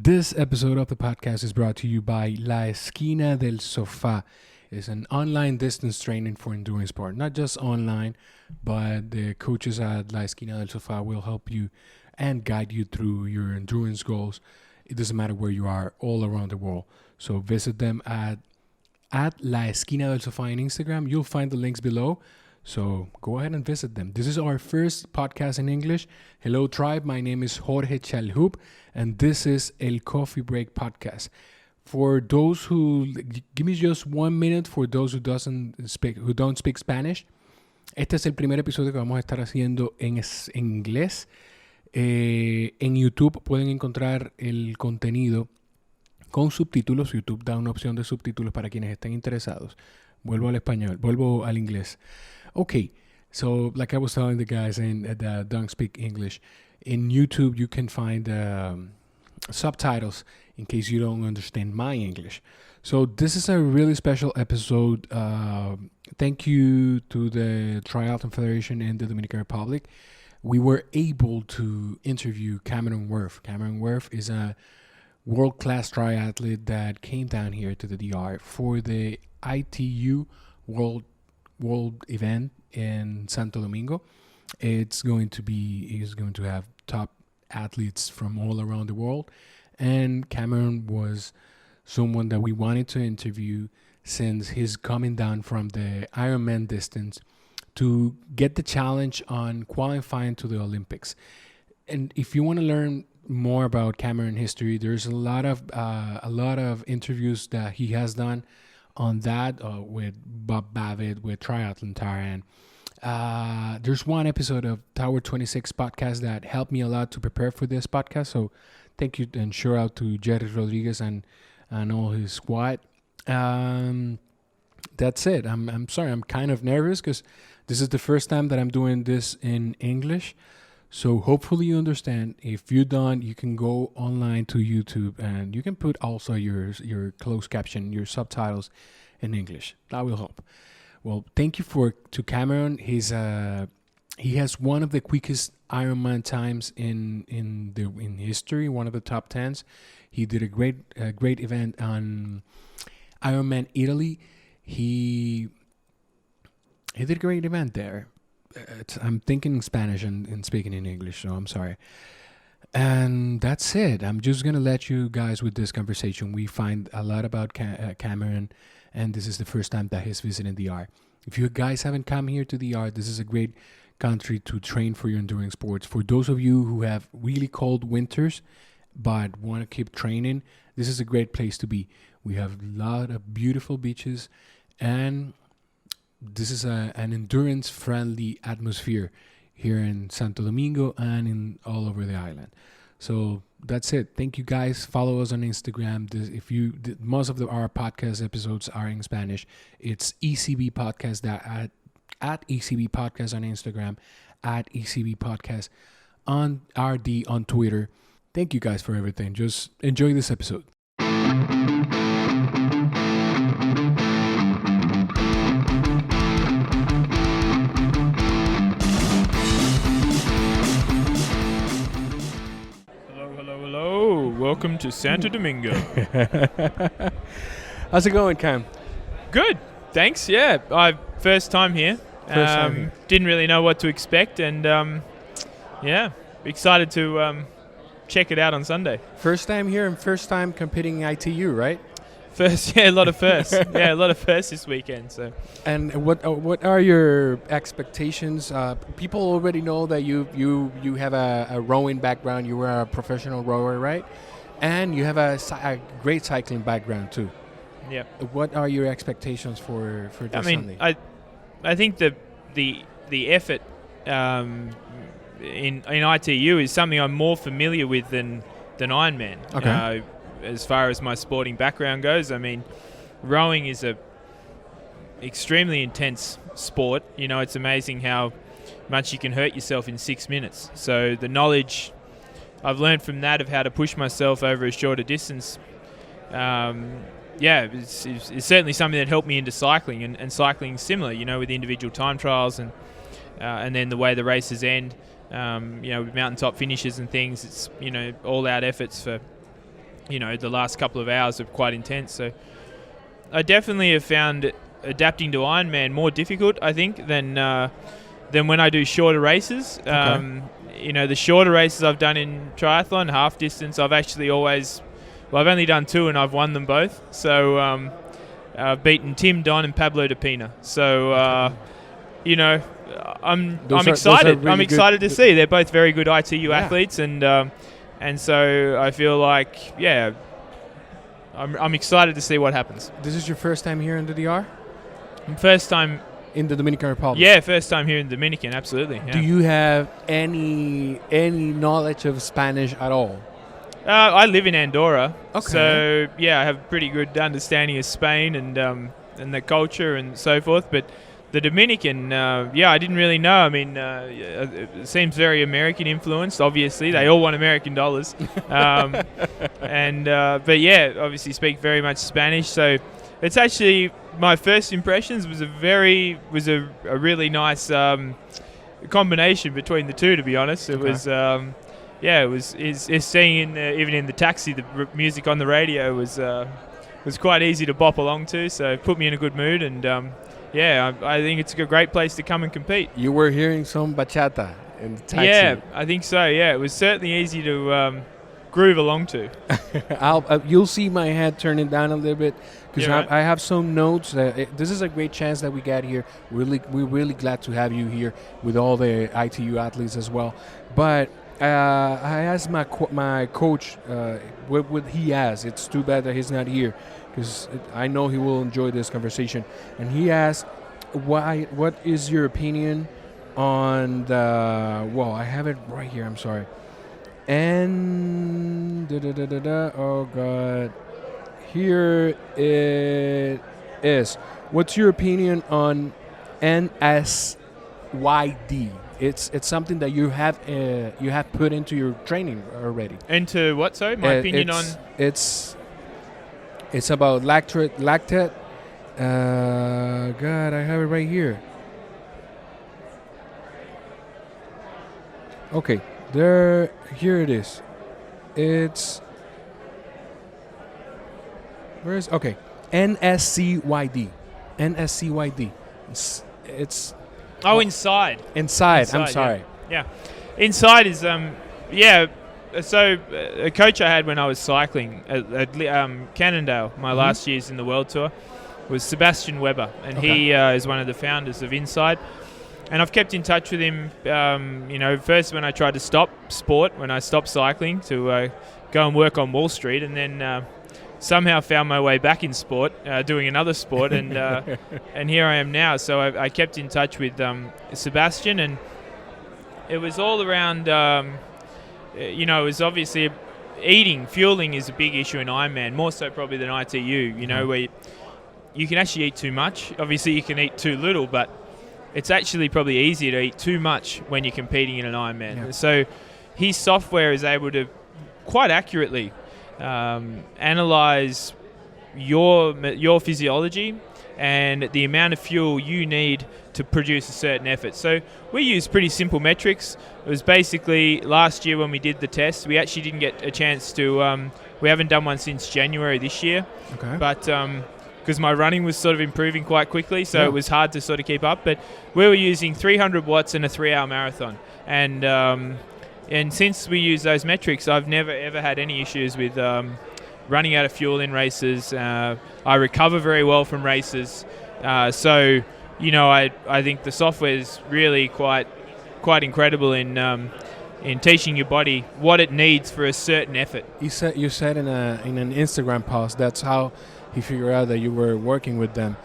This episode of the podcast is brought to you by La Esquina del Sofá. It's an online distance training for endurance sport. Not just online, but the coaches at La Esquina del Sofá will help you and guide you through your endurance goals. It doesn't matter where you are, all around the world. So visit them at La Esquina del Sofá on Instagram. You'll find the links below. So go ahead and visit them. This is our first podcast in English. Hello, tribe. My name is Jorge Chaljub, and this is El Coffee Break Podcast. For those who, give me just 1 minute for those who don't speak Spanish. Este es el primer episodio que vamos a estar haciendo en inglés. En YouTube pueden encontrar el contenido con subtítulos. YouTube da una opción de subtítulos para quienes estén interesados. Vuelvo al inglés. Okay, so like I was telling the guys that don't speak English, in YouTube you can find subtitles in case you don't understand my English. So this is a really special episode. Thank you to the Triathlon Federation in the Dominican Republic. We were able to interview Cameron Wurf. Cameron Wurf is a world-class triathlete that came down here to the DR for the ITU World event in Santo Domingo. He's going to have top athletes from all around the world, and Cameron was someone that we wanted to interview since he's coming down from the Ironman distance to get the challenge on qualifying to the Olympics. And if you want to learn more about Cameron history, there's a lot of interviews that he has done on that with Bob Babbitt, with Triathlon Taran. There's one episode of Tower 26 podcast that helped me a lot to prepare for this podcast. So thank you and shout out to Jerry Rodriguez and all his squad. That's it. I'm sorry. I'm kind of nervous because this is the first time that I'm doing this in English. So hopefully you understand. If you don't, you can go online to YouTube and you can put also your closed caption, your subtitles in English. That will help. Well, thank you to Cameron. He has one of the quickest Ironman times in history, one of the top 10s. He did a great event on Ironman Italy. He did a great event there. I'm thinking in Spanish and speaking in English, so I'm sorry. And that's it. I'm just going to let you guys with this conversation. We find a lot about Cameron, and this is the first time that he's visiting DR. If you guys haven't come here to DR, this is a great country to train for your endurance sports. For those of you who have really cold winters but want to keep training, this is a great place to be. We have a lot of beautiful beaches, and this is an endurance-friendly atmosphere here in Santo Domingo and in all over the island. So that's it. Thank you, guys. Follow us on Instagram. Most of our podcast episodes are in Spanish. It's ECB Podcast at ECB Podcast on Instagram, at ECB Podcast on RD on Twitter. Thank you, guys, for everything. Just enjoy this episode. Welcome to Santo Domingo. How's it going, Cam? Good, thanks. Yeah, first time here. Didn't really know what to expect, and excited to check it out on Sunday. First time here and first time competing in ITU, right? A lot of firsts. A lot of firsts this weekend. So, and what are your expectations? People already know that you have a rowing background. You were a professional rower, right? And you have a great cycling background too. Yeah. What are your expectations for this Sunday? I think the effort in ITU is something I'm more familiar with than Ironman. Okay. As far as my sporting background goes, I mean, rowing is a extremely intense sport. You know, it's amazing how much you can hurt yourself in 6 minutes. So the knowledge I've learned from that of how to push myself over a shorter distance, it's certainly something that helped me into cycling. And cycling similar, you know, with individual time trials and then the way the races end, with mountaintop finishes and things. It's, all-out efforts for the last couple of hours are quite intense. So I definitely have found adapting to Ironman more difficult, I think, than when I do shorter races. Okay. The shorter races I've done in triathlon, half distance, I've actually always... Well, I've only done 2 and I've won them both. So I've beaten Tim, Don and Pablo de Pina. So, I'm excited. Really I'm excited to see. They're both very good ITU athletes. And so I feel like, I'm excited to see what happens. This is your first time here in the DR? First time... In the Dominican Republic? Yeah, first time here in Dominican, absolutely. Yeah. Do you have any knowledge of Spanish at all? I live in Andorra, Okay. so I have a pretty good understanding of Spain and the culture and so forth. But the Dominican, I didn't really know. I mean, it seems very American influenced. Obviously, they all want American dollars, but obviously speak very much Spanish. So it's actually my first impressions was a really nice combination between the two. To be honest, it was. It's seeing even in the taxi, the music on the radio was quite easy to bop along to, so it put me in a good mood, and I think it's a great place to come and compete. You were hearing some bachata in the taxi. Yeah, I think so, it was certainly easy to groove along to. You'll see my head turning down a little bit, because Right. I have some notes. This is a great chance that we got here. We're really glad to have you here with all the ITU athletes as well. But I asked my coach what he has. It's too bad that he's not here, because I know he will enjoy this conversation. And he asked, what is your opinion on the... Well, I have it right here. I'm sorry. And... Oh, God. Here it is. What's your opinion on NSYD? It's something that you have put into your training already. Into what? Sorry, my opinion on. It's about lactate. God, I have it right here. Okay, here it is. Okay, NSCYD. It's Inside. Inside, I'm sorry. Yeah. Inside is, so a coach I had when I was cycling at Cannondale, my last years in the World Tour, was Sebastian Weber, and he is one of the founders of Inside. And I've kept in touch with him, first when I tried to stop sport, when I stopped cycling to go and work on Wall Street, and then somehow found my way back in sport, doing another sport, and and here I am now. So I kept in touch with Sebastian, and it was all around, it was obviously fueling is a big issue in Ironman, more so probably than ITU, where you can actually eat too much. Obviously you can eat too little, but it's actually probably easier to eat too much when you're competing in an Ironman. Yeah. So his software is able to quite accurately analyze your physiology and the amount of fuel you need to produce a certain effort. So we use pretty simple metrics. It was basically last year when we did the test, we actually didn't get a chance to, we haven't done one since January this year. Okay. But because my running was sort of improving quite quickly, so it was hard to sort of keep up. But we were using 300 watts in a 3-hour marathon. And since we use those metrics, I've never ever had any issues with running out of fuel in races. I recover very well from races. So, I think the software is really quite incredible in teaching your body what it needs for a certain effort. You said in an Instagram post, that's how he figured out that you were working with them,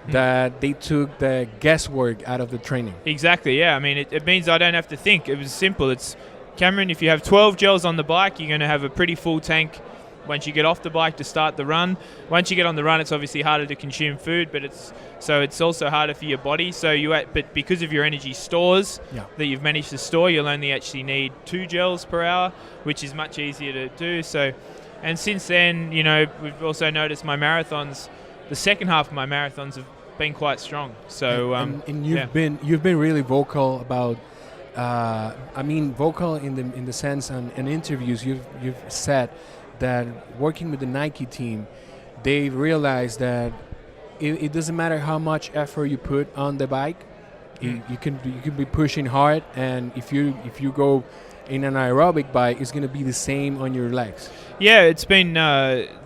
that they took the guesswork out of the training. Exactly, yeah. I mean, it means I don't have to think. It was simple. It's, Cameron, if you have 12 gels on the bike, you're going to have a pretty full tank once you get off the bike to start the run. Once you get on the run, it's obviously harder to consume food, but it's also harder for your body. But because of your energy stores that you've managed to store, you'll only actually need 2 gels per hour, which is much easier to do. So, and since then, we've also noticed my marathons, the second half of my marathons have been quite strong. So, and you've been really vocal about. Vocal in the sense in interviews you've said that working with the Nike team, they realized that it doesn't matter how much effort you put on the bike. You can be pushing hard, and if you go in an aerobic bike, it's going to be the same on your legs. Yeah, it's been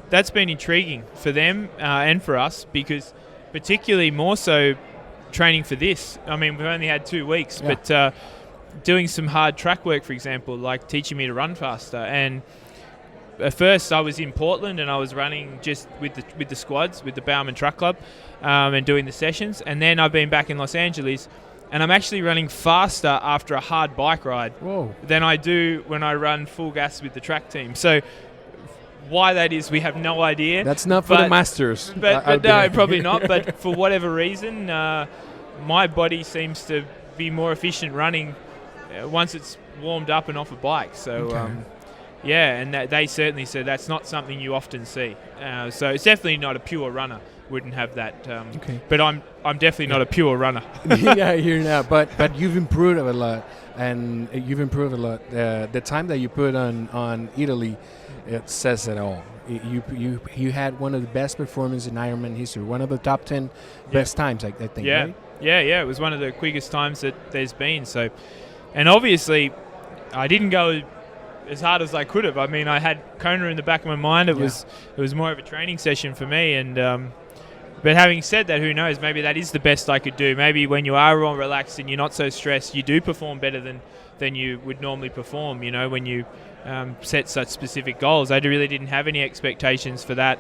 that's been intriguing for them and for us, because particularly more so training for this. I mean, we've only had 2 weeks, but doing some hard track work, for example, like teaching me to run faster. And at first I was in Portland and I was running just with the squads, with the Bowerman Truck Club, and doing the sessions. And then I've been back in Los Angeles, and I'm actually running faster after a hard bike ride than I do when I run full gas with the track team. So why that is, we have no idea. That's not for the masters. But no, probably not. But for whatever reason, my body seems to be more efficient running once it's warmed up and off a bike. So, and they certainly said that's not something you often see. So it's definitely not a pure runner. Wouldn't have that. But I'm definitely not a pure runner. Yeah, here now. But you've improved a lot, and the time that you put on Italy, it says it all. You had one of the best performances in Ironman history, one of the top 10 best times, I think. Yeah, right? yeah. It was one of the quickest times that there's been. So, and obviously, I didn't go as hard as I could have. I mean, I had Kona in the back of my mind. It was more of a training session for me. And but having said that, who knows? Maybe that is the best I could do. Maybe when you are all relaxed and you're not so stressed, you do perform better than you would normally perform. You know, when you set such specific goals. I really didn't have any expectations for that,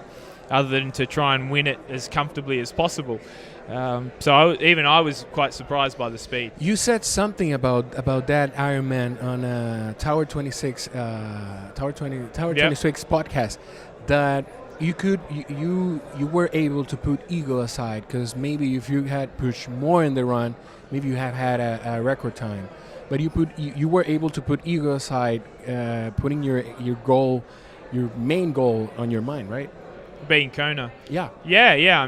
other than to try and win it as comfortably as possible. So I was quite surprised by the speed. You said something about that Ironman on Tower 26 podcast, that you were able to put ego aside, because maybe if you had pushed more in the run, maybe you have had a record time. But you were able to put ego aside, putting your goal, your main goal on your mind, right? Being Kona. Yeah. Yeah.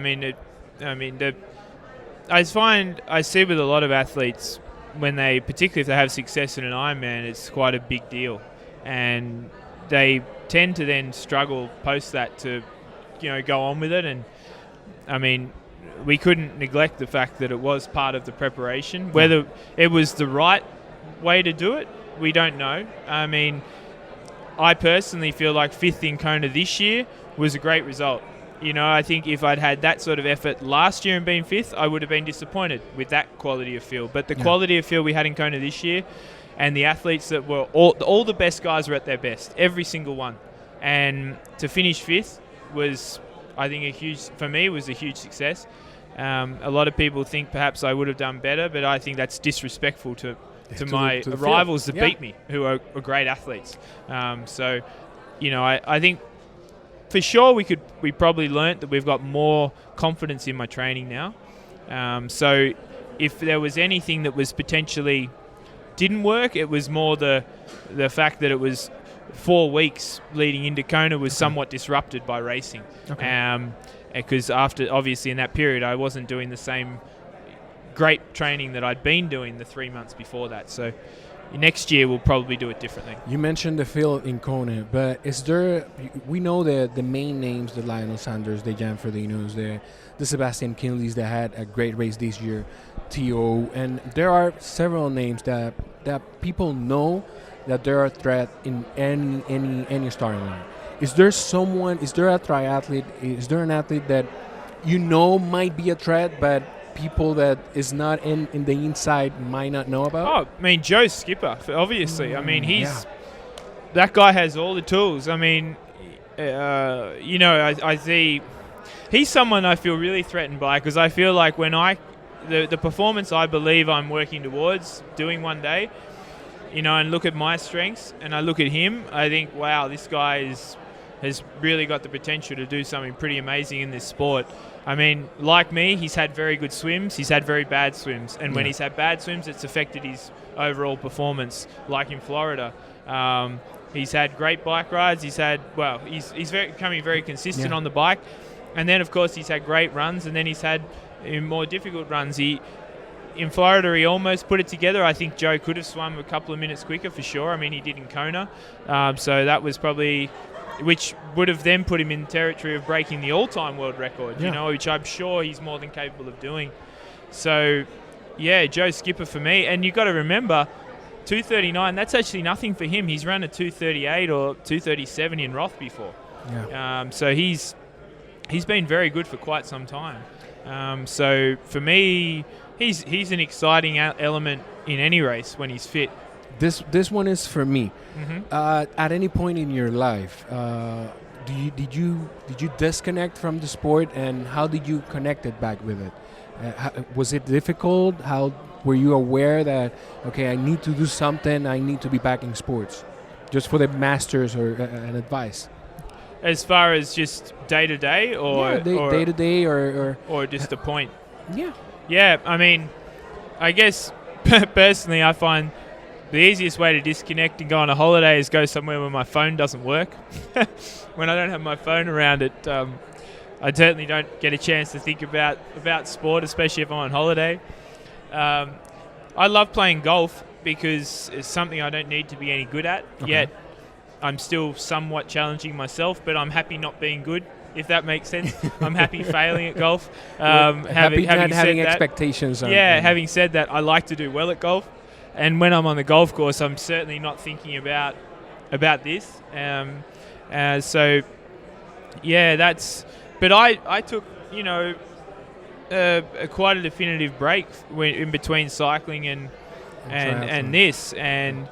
I see with a lot of athletes, particularly if they have success in an Ironman, it's quite a big deal, and they tend to then struggle post that to, go on with it. And I mean, we couldn't neglect the fact that it was part of the preparation. Whether it was the right way to do it, we don't know. I mean, I personally feel like 5th in Kona this year was a great result. I think if I'd had that sort of effort last year and been 5th, I would have been disappointed with that quality of field. But the quality of field we had in Kona this year, and the athletes that were all the best guys were at their best, every single one. And to finish 5th was, I think, a huge success. A lot of people think perhaps I would have done better, but I think that's disrespectful to my rivals that beat me, who are great athletes. So, I think for sure we probably learnt that we've got more confidence in my training now. So if there was anything that was potentially didn't work, it was more the fact that it was 4 weeks leading into Kona was somewhat disrupted by racing. Because after, obviously in that period, I wasn't doing the same great training that I'd been doing the 3 months before that. So next year we'll probably do it differently. You mentioned the field in Kona, but we know the main names, the Lionel Sanders, the Jan Fredinos, the Sebastian Kinleys that had a great race this year, T.O., and there are several names that people know that there are threat in any starting line. Is there a triathlete, is there an athlete that might be a threat, but people that is not in the inside might not know about? Oh, I mean, Joe's skipper, obviously. I mean, that guy has all the tools. I mean, I see he's someone I feel really threatened by, because I feel like when the performance I believe I'm working towards doing one day, and look at my strengths and I look at him, I think, wow, this guy has really got the potential to do something pretty amazing in this sport. I mean, like me, he's had very good swims, he's had very bad swims, and when he's had bad swims, it's affected his overall performance, like in Florida. He's had great bike rides, he's becoming very consistent on the bike, and then, of course, he's had great runs, and then he's had more difficult runs. In Florida, he almost put it together. I think Joe could have swum a couple of minutes quicker for sure. I mean, he did in Kona. So that was probably which would have then put him in territory of breaking the all-time world record, which I'm sure he's more than capable of doing. So, yeah, Joe Skipper for me. And you've got to remember, 2:39, that's actually nothing for him. He's run a 2:38 or 2:37 in Roth before. Yeah. So he's been very good for quite some time. So for me, he's an exciting element in any race when he's fit. This one is for me. Mm-hmm. At any point in your life, did you disconnect from the sport, and how did you connect it back with it? Was it difficult? How were you aware that, okay, I need to do something, I need to be back in sports? Just for the masters or an advice. As far as just day to day, or day to day, or just a point. Yeah. I mean, I guess personally, I find the easiest way to disconnect and go on a holiday is go somewhere where my phone doesn't work. When I don't have my phone around, I certainly don't get a chance to think about sport, especially if I'm on holiday. I love playing golf because it's something I don't need to be any good at, yet I'm still somewhat challenging myself, but I'm happy not being good, if that makes sense. I'm happy failing at golf. Having expectations. Having said that, I like to do well at golf. And when I'm on the golf course, I'm certainly not thinking about this. So, yeah, that's... But I took, quite a definitive break in between cycling and this, and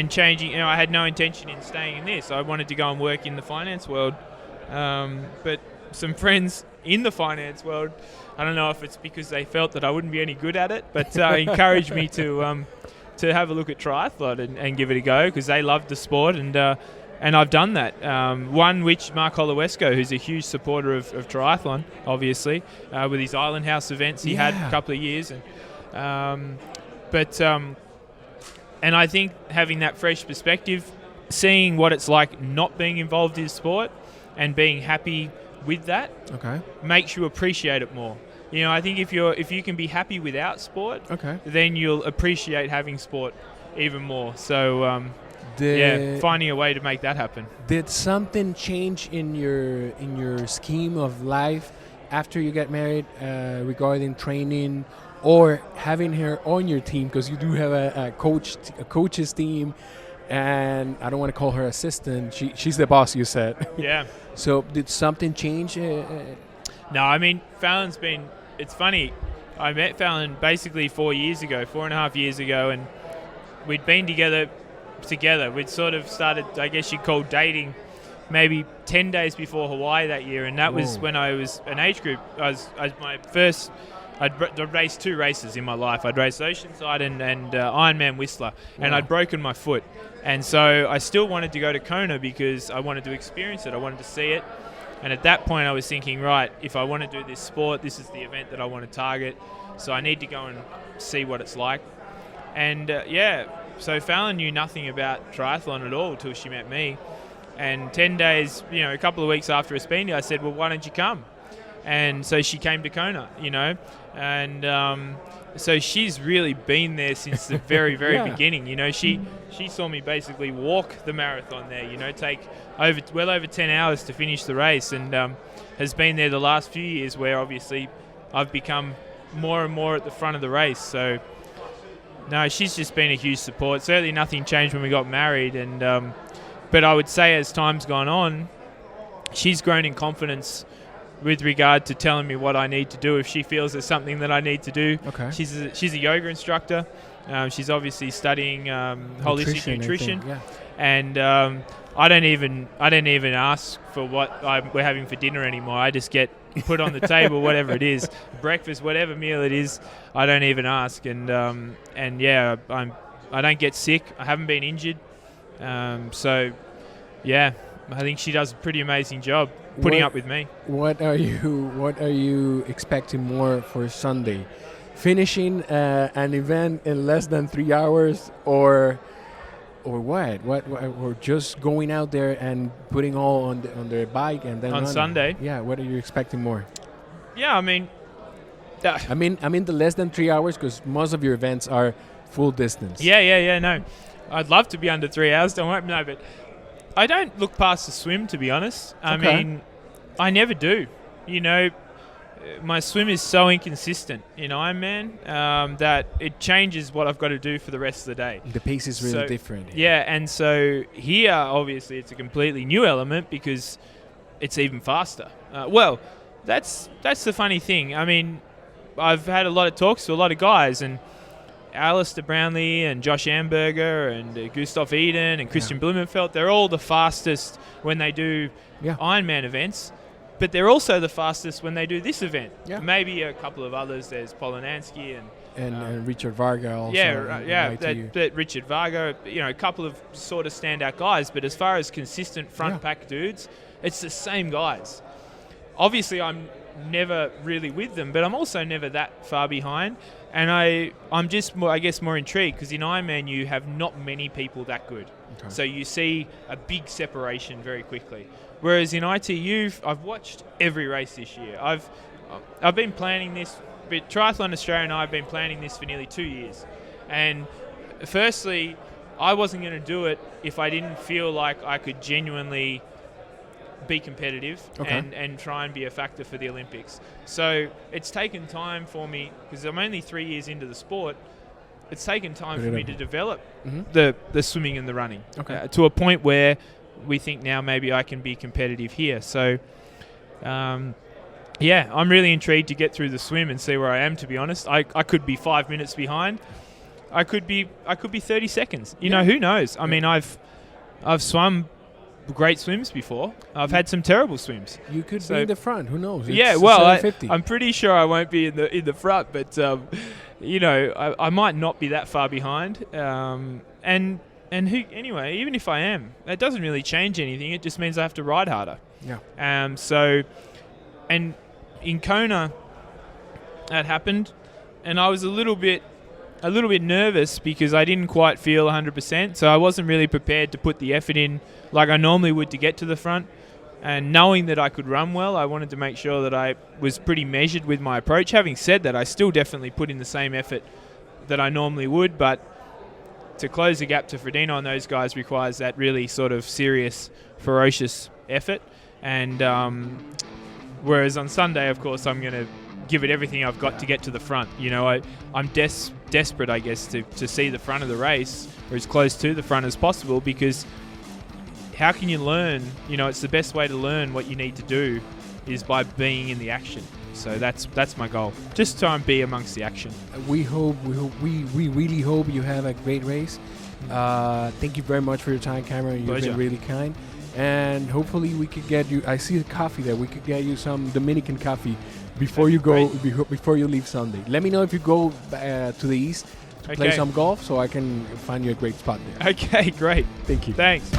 changing. I had no intention in staying in this. I wanted to go and work in the finance world, but some friends in the finance world, I don't know if it's because they felt that I wouldn't be any good at it, but encouraged me to have a look at triathlon and give it a go, because they loved the sport, and I've done that. One which Mark Holowesco, who's a huge supporter of triathlon, obviously, with his Island House events he had a couple of years, and I think having that fresh perspective, seeing what it's like not being involved in sport and being happy with that, makes you appreciate it more. I think if you can be happy without sport, then you'll appreciate having sport even more. So finding a way to make that happen. Did something change in your scheme of life after you get married, regarding training or having her on your team? Because you do have a coach's team, and I don't want to call her assistant. She's the boss, you said. Yeah. So did something change? No, I mean, Fallon's been... It's funny. I met Fallon basically 4.5 years ago, and we'd been together. We'd sort of started, I guess you'd call dating, maybe 10 days before Hawaii that year, and that was when I was an age group. I'd raced 2 races in my life. I'd raced Oceanside and Ironman Whistler, and I'd broken my foot. And so I still wanted to go to Kona because I wanted to experience it. I wanted to see it. And at that point I was thinking, right, if I want to do this sport, this is the event that I want to target. So I need to go and see what it's like. And so Fallon knew nothing about triathlon at all until she met me. And 10 days, a couple of weeks after Espina, I said, well, why don't you come? And so she came to Kona, and so she's really been there since the very, very beginning. She saw me basically walk the marathon there, take well over 10 hours to finish the race, and has been there the last few years, where obviously I've become more and more at the front of the race. So, no, she's just been a huge support. Certainly nothing changed when we got married, and but I would say as time's gone on, she's grown in confidence with regard to telling me what I need to do if she feels there's something that I need to do. She's a yoga instructor. She's obviously studying holistic nutrition, and I don't even ask for what we're having for dinner anymore. I just get put on the table whatever it is, breakfast, whatever meal it is. I don't even ask, and I don't get sick. I haven't been injured, so yeah, I think she does a pretty amazing job putting up with me. What are you expecting more for Sunday? Finishing an event in less than 3 hours, or what? Or just going out there and putting all on their bike and then on running? Sunday? Yeah. What are you expecting more? Yeah, I mean the less than 3 hours, because most of your events are full distance. Yeah. No, I'd love to be under 3 hours. Don't worry. No, but I don't look past the swim, to be honest. I Okay. mean, I never do. You know, my swim is so inconsistent in Ironman that it changes what I've got to do for the rest of the day. The pace is really So, different. Yeah, and so here, obviously, it's a completely new element because it's even faster. Well, that's the funny thing. I mean, I've had a lot of talks to a lot of guys, and Alistair Brownlee and Josh Amberger and Gustav Eden and Christian Blumenfeld, they're all the fastest when they do Ironman events, but they're also the fastest when they do this event. Yeah. Maybe a couple of others. There's Polinansky And Richard Varga also. that Richard Varga, you know, a couple of sort of standout guys, but as far as consistent front pack dudes, it's the same guys. Obviously, I'm never really with them, but I'm also never that far behind. And I'm just more, I guess, more intrigued because in Ironman you have not many people that good. Okay. So you see a big separation very quickly. Whereas in ITU, I've watched every race this year. I've been planning this, but Triathlon Australia and I have been planning this for nearly 2 years. And firstly, I wasn't going to do it if I didn't feel like I could genuinely be competitive and try and be a factor for the Olympics. So it's taken time for me, because I'm only 3 years into the sport, it's taken time for me to develop the swimming and the running to a point where we think now maybe I can be competitive here. So I'm really intrigued to get through the swim and see where I am, to be honest. I could be 5 minutes behind. I could be 30 seconds. You know, who knows? I mean, I've swum great swims before. I've had some terrible swims. You could be in the front. Who knows? I'm pretty sure I won't be in the front, but you know, I might not be that far behind. And anyway, even if I am, that doesn't really change anything. It just means I have to ride harder. Yeah. So, and in Kona, that happened, and I was a little bit nervous because I didn't quite feel 100%, so I wasn't really prepared to put the effort in like I normally would to get to the front. And knowing that I could run well, I wanted to make sure that I was pretty measured with my approach. Having said that, I still definitely put in the same effort that I normally would, but to close the gap to Frodeno and those guys requires that really sort of serious, ferocious effort. And whereas on Sunday, of course, I'm going to give it everything I've got to get to the front. You know, I'm desperate, I guess, to see the front of the race, or as close to the front as possible, because how can you learn? You know, it's the best way to learn what you need to do is by being in the action. So that's my goal. Just try and be amongst the action. We really hope you have a great race. Thank you very much for your time, Cameron. You've Pleasure. been really kind. And hopefully we could get you, I see the coffee there, we could get you some Dominican coffee before you go, before you leave Sunday. Let me know if you go to the east to play some golf, so I can find you a great spot there. Okay, great. Thank you. Thanks.